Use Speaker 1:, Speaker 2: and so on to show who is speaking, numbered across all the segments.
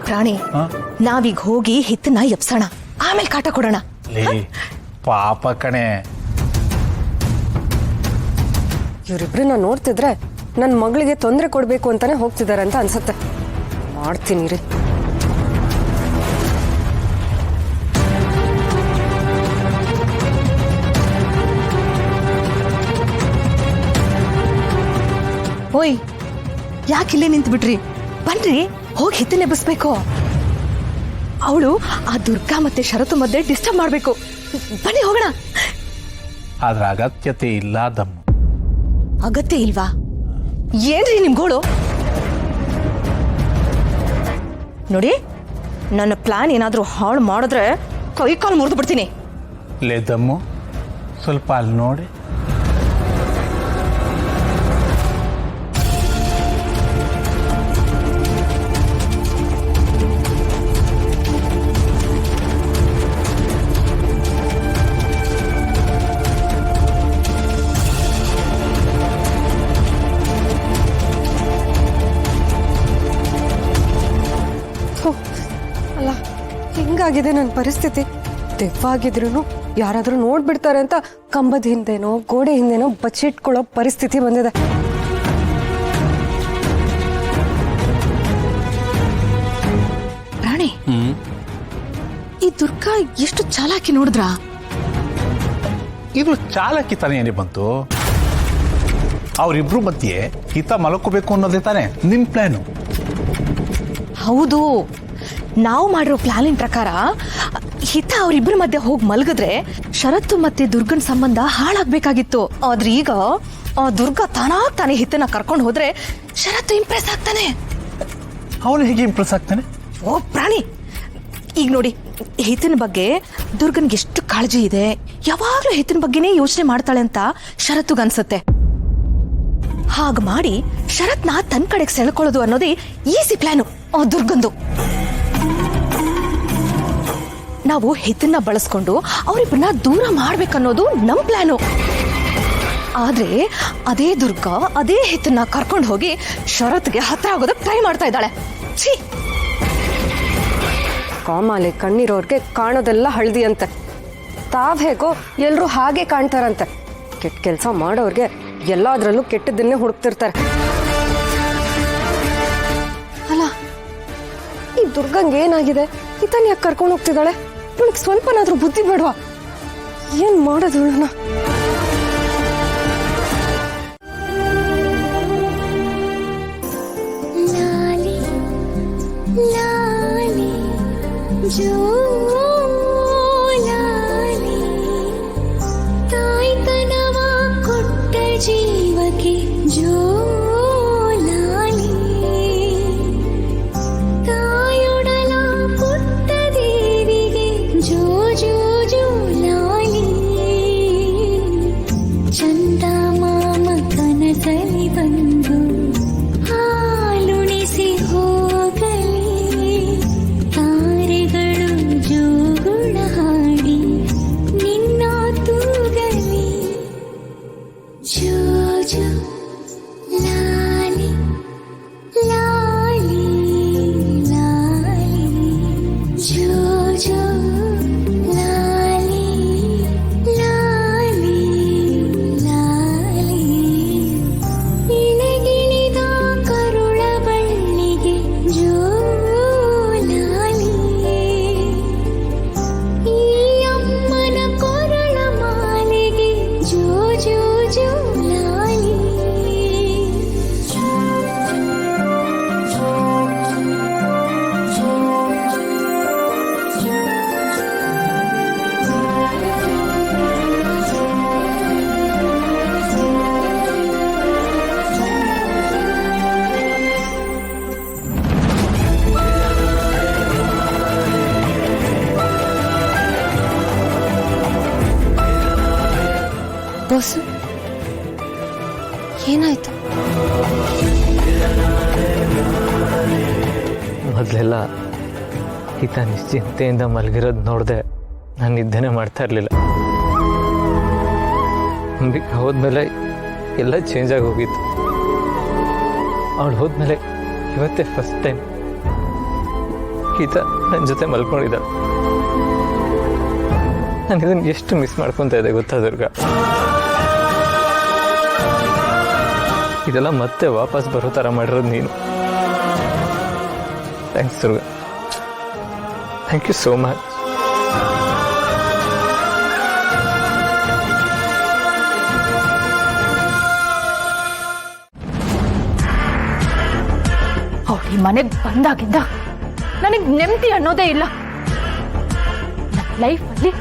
Speaker 1: ಪ್ರಾಣಿ ನಾವೀಗ ಹೋಗಿ ಹಿತ್ತನ ಎಪ್ಸೋಣ, ಆಮೇಲೆ ಕಾಟ ಕೊಡೋಣ.
Speaker 2: ಪಾಪ ಕಣೆ,
Speaker 3: ಇವರಿಬ್ರನ್ನ ನೋಡ್ತಿದ್ರೆ ನನ್ನ ಮಗಳಿಗೆ ತೊಂದರೆ ಕೊಡ್ಬೇಕು ಅಂತಾನೆ ಹೋಗ್ತಿದ್ದಾರೆ ಅಂತ ಅನ್ಸುತ್ತೆ. ಮಾಡ್ತೀನಿ ರೀ.
Speaker 1: ಓಯ್, ಯಾಕಿಲ್ಲೇ ನಿಂತು ಬಿಟ್ರಿ? ಬನ್ರಿ, ಹೋಗಿ ಹಿತ್ತನೆ ಎಬ್ಬಿಸ್ಬೇಕು. ಅವಳು ಆ ದುರ್ಗಾ ಮತ್ತೆ ಷರತ್ತು ಮಧ್ಯೆ ಡಿಸ್ಟರ್ಬ್ ಮಾಡ್ಬೇಕು. ಬನ್ನಿ ಹೋಗೋಣ.
Speaker 2: ಅದ್ರ ಅಗತ್ಯತೆ ಇಲ್ಲ ದಮ್ಮು.
Speaker 1: ಅಗತ್ಯ ಇಲ್ವಾ? ಏನ್ರಿ ನಿಮ್ಗೋಳು? ನೋಡಿ, ನನ್ನ ಪ್ಲಾನ್ ಏನಾದ್ರೂ ಹಾಳು ಮಾಡಿದ್ರೆ ಕೈ ಕಾಲು ಮುರಿದು ಬಿಡ್ತೀನಿ.
Speaker 2: ಲೇ ದಮ್ಮು, ಸ್ವಲ್ಪ ಅಲ್ಲಿ ನೋಡಿ.
Speaker 3: ಅಲ್ಲ, ಹಿಂಗಾಗಿದೆ ನನ್ನ ಪರಿಸ್ಥಿತಿ. ದೆವ್ವಾಗಿದ್ರು ಯಾರಾದ್ರೂ ನೋಡ್ಬಿಡ್ತಾರೆ ಅಂತ ಕಂಬದ ಹಿಂದೆನೋ ಗೋಡೆ ಹಿಂದೆನೋ ಬಚ್ಚಿಟ್ಕೊಳ್ಳೋ ಪರಿಸ್ಥಿತಿ ಬಂದಿದೆ.
Speaker 1: ರಾಣಿ, ಈ ದುರ್ಗಾ ಎಷ್ಟು ಚಾಲಾಕಿ ನೋಡಿದ್ರ?
Speaker 2: ಇದು ಚಾಲಕಿ ತಾನೇ ಏನೇ ಬಂತು? ಅವರಿಬ್ರು ಮಧ್ಯೆ ಹಿತ ಮಲಕೋಬೇಕು ಅನ್ನೋದೇ ತಾನೇ ನಿಮ್ ಪ್ಲಾನು?
Speaker 1: ಹೌದು, ನಾವು ಮಾಡಿರೋ ಪ್ಲಾನಿನ ಪ್ರಕಾರ ಹಿತ ಅವರಿಬ್ಬರ ಮಧ್ಯೆ ಹೋಗಿ ಮಲಗಿದ್ರೆ ಶರತ್ತು ಮತ್ತೆ ದುರ್ಗನ್ ಸಂಬಂಧ ಹಾಳಾಗ್ಬೇಕಾಗಿತ್ತು. ಆದ್ರೆ ಈಗ ಆ ದುರ್ಗಾ ತಾನೇ ಹಿತನ ಕರ್ಕೊಂಡು ಹೋದ್ರೆ ಶರತ್ತು ಇಂಪ್ರೆಸ್ ಆಗ್ತಾನೆ.
Speaker 2: ಅವನು ಹೇಗೆ ಇಂಪ್ರೆಸ್ ಆಗ್ತಾನೆ?
Speaker 1: ಓ ಪ್ರಾಣಿ, ಈಗ ನೋಡಿ, ಹಿತನ ಬಗ್ಗೆ ದುರ್ಗನ್ಗೆ ಎಷ್ಟು ಕಾಳಜಿ ಇದೆ. ಯಾವಾಗ್ಲೂ ಹಿತನ ಬಗ್ಗೆನೇ ಯೋಚನೆ ಮಾಡ್ತಾಳೆ ಅಂತ ಶರತ್ತುಗ ಅನ್ಸುತ್ತೆ. ಹಾಗ ಮಾಡಿ ಶರತ್ನ ತನ್ನ ಕಡೆಗೆ ಸೆಳ್ಕೊಳ್ಳೋದು ಅನ್ನೋದೇ ಈಸಿ ಪ್ಲಾನು ಆ ದುರ್ಗಂದು. ನಾವು ಹಿತನ್ನ ಬಳಸ್ಕೊಂಡು ಅವರಿಬ್ಬರನ್ನ ದೂರ ಮಾಡ್ಬೇಕನ್ನೋದು ನಮ್ ಪ್ಲಾನು. ಆದ್ರೆ ಅದೇ ದುರ್ಗಾ ಅದೇ ಹಿತನ್ನ ಕರ್ಕೊಂಡು ಹೋಗಿ ಶರತ್ಗೆ ಹತ್ರ ಆಗೋದಕ್ಕೆ ಟ್ರೈ ಮಾಡ್ತಾ ಇದ್ದಾಳೆ. ಛೀ!
Speaker 3: ಕಾಮಾಲೆ ಕಣ್ಣಿರೋರ್ಗೆ ಕಾಣೋದೆಲ್ಲ ಹಳದಿ ಅಂತೆ. ತಾವ್ ಹೇಗೋ ಎಲ್ರೂ ಹಾಗೆ ಕಾಣ್ತಾರಂತೆ. ಕೆಟ್ಟ ಕೆಲಸ ಮಾಡೋರ್ಗೆ ಎಲ್ಲಾದ್ರಲ್ಲೂ ಕೆಟ್ಟದನ್ನೇ ಹುಡುಕ್ತಿರ್ತಾರೆ. ಅಲ್ಲ, ಈ ದುರ್ಗಂಗೆ ಏನಾಗಿದೆ? ಹಿತನ್ ಯಾಕೆ ಕರ್ಕೊಂಡು ಹೋಗ್ತಿದ್ದಾಳೆ? ನನಗೆ ಸ್ವಲ್ಪನಾದ್ರೂ ಬುದ್ಧಿ ಬೇಡವಾ? ಏನ್ ಮಾಡೋದು ಇವಳನ್ನ?
Speaker 4: ತಾಯ್ತನವ ಕೊಟ್ಟ ಜೀವಕ್ಕೆ ಜೋ
Speaker 3: ಬಾಸು, ಏನಾಯ್ತು?
Speaker 5: ಮೊದಲೆಲ್ಲ ಹಿತ ನಿಶ್ಚಿಂತೆಯಿಂದ ಮಲಗಿರೋದು ನೋಡಿದೆ ನಾನು ನಿದ್ದೆನೇ ಮಾಡ್ತಾ ಇರಲಿಲ್ಲ. ಅಂಬಿಕಾ ಹೋದ್ಮೇಲೆ ಎಲ್ಲ ಚೇಂಜ್ ಆಗಿ ಹೋಗಿತ್ತು. ಅವಳು ಹೋದ್ಮೇಲೆ ಇವತ್ತೇ ಫಸ್ಟ್ ಟೈಮ್ ಗೀತಾ ನನ್ನ ಜೊತೆ ಮಲ್ಕೊಂಡಿದ್ದಾಳೆ. ನಾನು ಇದನ್ನು ಎಷ್ಟು ಮಿಸ್ ಮಾಡ್ಕೊತಾ ಇದ್ದೆ ಗೊತ್ತಾ ದುರ್ಗ. ಇದೆಲ್ಲ ಮತ್ತೆ ವಾಪಸ್ ಬರೋ ಥರ ಮಾಡಿರೋದು ನೀನು. Thanks Durga, thank you so much.
Speaker 1: ಅವ್ರು ಈ ಮನೆಗೆ ಬಂದಾಗಿಂದ ನನಗೆ ನೆಮ್ಮದಿ ಅನ್ನೋದೇ ಇಲ್ಲ. ನನ್ನ ಲೈಫಲ್ಲಿ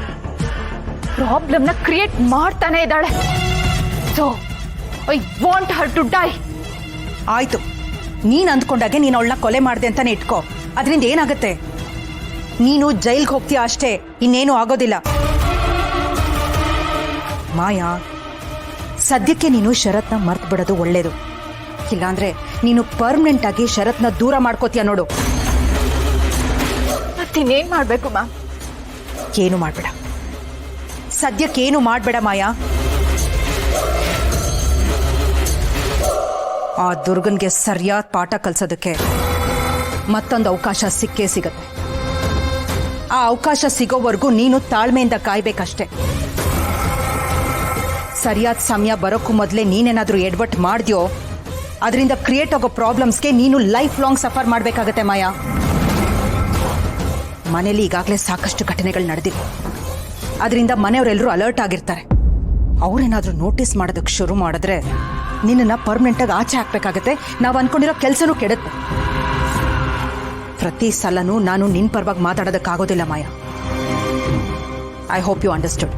Speaker 1: ಪ್ರಾಬ್ಲಮ್ನ ಕ್ರಿಯೇಟ್ ಮಾಡ್ತಾನೆ ಇದ್ದಾಳೆ. So I want her to die.
Speaker 6: ಆಯ್ತು, ನೀನ್ ಅಂದ್ಕೊಂಡಾಗೆ ನೀನು ಅವಳನ್ನ ಕೊಲೆ ಮಾಡ್ದೆ ಅಂತಾನೆ ಇಟ್ಕೋ. ಅದರಿಂದ ಏನಾಗುತ್ತೆ? ನೀನು ಜೈಲ್ಗೆ ಹೋಗ್ತೀಯ ಅಷ್ಟೇ, ಇನ್ನೇನು ಆಗೋದಿಲ್ಲ. ಮಾಯಾ, ಸದ್ಯಕ್ಕೆ ನೀನು ಶರತ್ನ ಮರ್ತು ಬಿಡೋದು ಒಳ್ಳೇದು. ಇಲ್ಲಾಂದ್ರೆ ನೀನು ಪರ್ಮನೆಂಟ್ ಆಗಿ ಶರತ್ನ ದೂರ ಮಾಡ್ಕೋತೀಯ ನೋಡು.
Speaker 1: ಮತ್ತಿನ್ನೇನ್ ಮಾಡ್ಬೇಕು ಮ್ಯಾಮ್?
Speaker 6: ಏನು ಮಾಡ್ಬೇಡ, ಸದ್ಯಕ್ಕೇನು ಮಾಡ್ಬೇಡ ಮಾಯಾ. ಆ ದುರ್ಗನ್ಗೆ ಸರಿಯಾದ ಪಾಠ ಕಲ್ಸೋದಕ್ಕೆ ಮತ್ತೊಂದು ಅವಕಾಶ ಸಿಕ್ಕೇ ಸಿಗತ್ತೆ. ಆ ಅವಕಾಶ ಸಿಗೋವರೆಗೂ ನೀನು ತಾಳ್ಮೆಯಿಂದ ಕಾಯ್ಬೇಕಷ್ಟೆ. ಸರಿಯಾದ ಸಮಯ ಬರೋಕ್ಕೂ ಮೊದಲೇ ನೀನೇನಾದ್ರೂ ಎಡ್ವಟ್ ಮಾಡ್ದ್ಯೋ ಅದರಿಂದ ಕ್ರಿಯೇಟ್ ಆಗೋ ಪ್ರಾಬ್ಲಮ್ಸ್ಗೆ ನೀನು ಲೈಫ್ ಲಾಂಗ್ ಸಫರ್ ಮಾಡಬೇಕಾಗತ್ತೆ ಮಾಯಾ. ಮನೇಲಿ ಈಗಾಗಲೇ ಸಾಕಷ್ಟು ಘಟನೆಗಳು ನಡೆದಿವೆ. ಅದರಿಂದ ಮನೆಯವರೆಲ್ಲರೂ ಅಲರ್ಟ್ ಆಗಿರ್ತಾರೆ. ಅವ್ರೇನಾದ್ರೂ ನೋಟಿಸ್ ಮಾಡೋದಕ್ಕೆ ಶುರು ಮಾಡಿದ್ರೆ ನಿನ್ನನ್ನು ಪರ್ಮನೆಂಟಾಗಿ ಆಚೆ ಹಾಕ್ಬೇಕಾಗತ್ತೆ. ನಾವು ಅನ್ಕೊಂಡಿರೋ ಕೆಲಸನೂ ಕೆಡುತ್ತೆ. ಪ್ರತಿ ಸಲನೂ ನಾನು ನಿನ್ನ ಪರವಾಗಿ ಮಾತಾಡೋದಕ್ಕಾಗೋದಿಲ್ಲ Maya. I hope you understood.